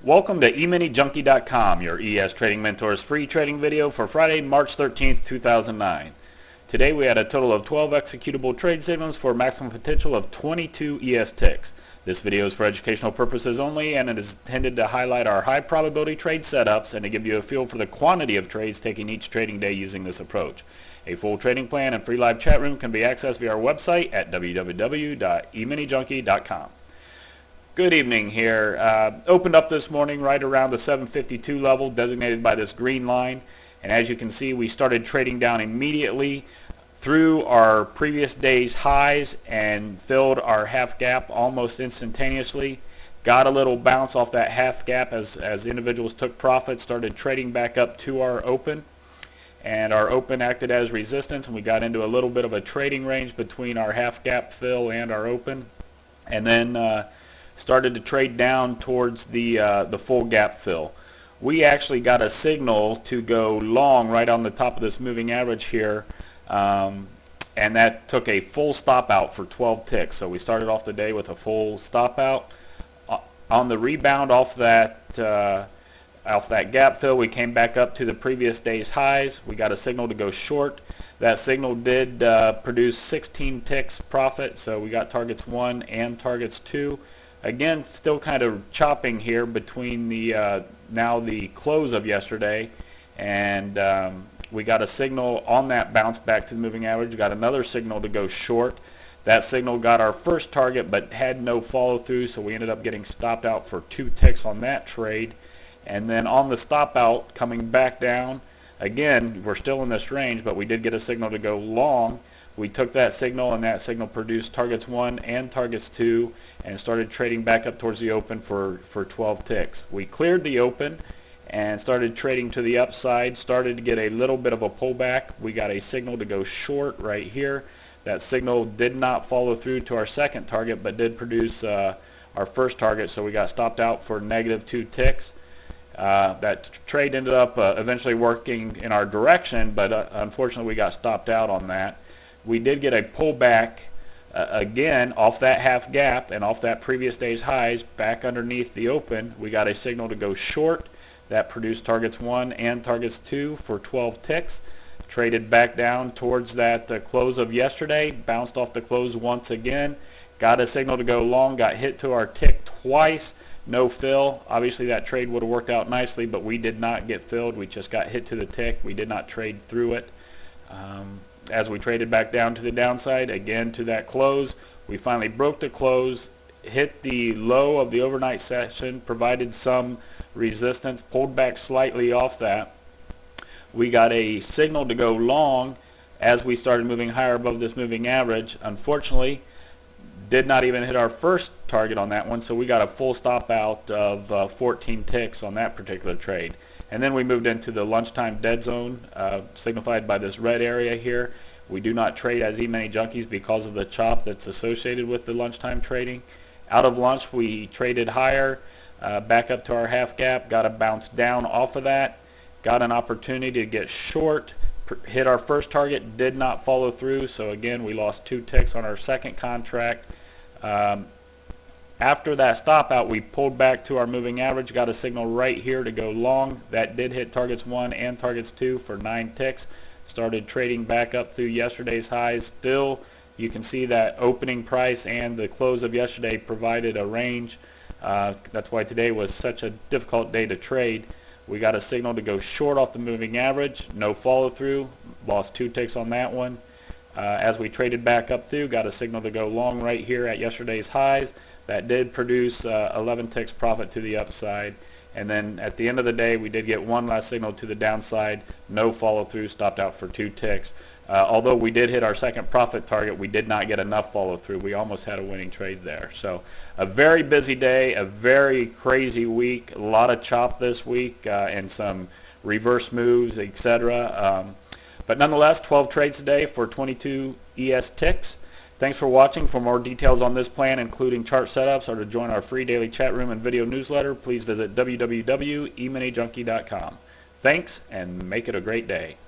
Welcome to EminiJunkie.com, your ES Trading Mentor's free trading video for Friday, March 13th, 2009. Today we had a total of 12 executable trade signals for a maximum potential of 22 ES ticks. This video is for educational purposes only, and it is intended to highlight our high probability trade setups and to give you a feel for the quantity of trades taken each trading day using this approach. A full trading plan and free live chat room can be accessed via our website at www.eminijunkie.com. Good evening here. Opened up this morning right around the 752 level designated by this green line, and as you can see we started trading down immediately through our previous day's highs and filled our half gap almost instantaneously. Got a little bounce off that half gap as individuals took profits, started trading back up to our open, and our open acted as resistance, and we got into a little bit of a trading range between our half gap fill and our open, and then started to trade down towards the full gap fill. We actually got a signal to go long right on the top of this moving average here, and that took a full stop out for 12 ticks. So we started off the day with a full stop out. On the rebound off that gap fill, we came back up to the previous day's highs. We got a signal to go short. That signal did produce 16 ticks profit, so we got targets 1 and targets 2. Again, still kind of chopping here between the now the close of yesterday, and we got a signal on that bounce back to the moving average. We got another signal to go short. That signal got our first target but had no follow through, so we ended up getting stopped out for 2 ticks on that trade. And then on the stop out, coming back down, again, we're still in this range, but we did get a signal to go long. We took that signal, and that signal produced targets 1 and targets 2, and started trading back up towards the open for 12 ticks. We cleared the open and started trading to the upside, started to get a little bit of a pullback. We got a signal to go short right here. That signal did not follow through to our second target, but did produce our first target, so we got stopped out for negative 2 ticks. That trade ended up eventually working in our direction, but unfortunately we got stopped out on that. We did get a pullback again off that half gap and off that previous day's highs back underneath the open. We got a signal to go short. That produced targets 1 and targets 2 for 12 ticks. Traded back down towards that close of yesterday, bounced off the close once again, got a signal to go long, got hit to our tick twice, no fill. Obviously that trade would have worked out nicely, but we did not get filled. We just got hit to the tick. We did not trade through it. As we traded back down to the downside, again to that close, we finally broke the close, hit the low of the overnight session, provided some resistance, pulled back slightly off that. We got a signal to go long as we started moving higher above this moving average. Unfortunately, did not even hit our first target on that one, so we got a full stop out of 14 ticks on that particular trade. And then we moved into the lunchtime dead zone, signified by this red area here. We do not trade as Emini junkies because of the chop that's associated with the lunchtime trading. Out of lunch, we traded higher, back up to our half gap, got a bounce down off of that, got an opportunity to get short, hit our first target, did not follow through, so again we lost 2 ticks on our second contract. After that stop out, we pulled back to our moving average, got a signal right here to go long. That did hit targets 1 and targets 2 for 9 ticks. Started trading back up through yesterday's highs. Still, you can see that opening price and the close of yesterday provided a range. That's why today was such a difficult day to trade. We got a signal to go short off the moving average, no follow through, lost 2 ticks on that one. As we traded back up through, got a signal to go long right here at yesterday's highs. That did produce 11 ticks profit to the upside. And then at the end of the day, we did get one last signal to the downside, no follow through, stopped out for 2 ticks. Although we did hit our second profit target, we did not get enough follow through. We almost had a winning trade there. So a very busy day, a very crazy week, a lot of chop this week, and some reverse moves, etc. But nonetheless, 12 trades today for 22 ES ticks. Thanks for watching. For more details on this plan, including chart setups, or to join our free daily chat room and video newsletter, please visit www.eminijunkie.com. Thanks, and make it a great day.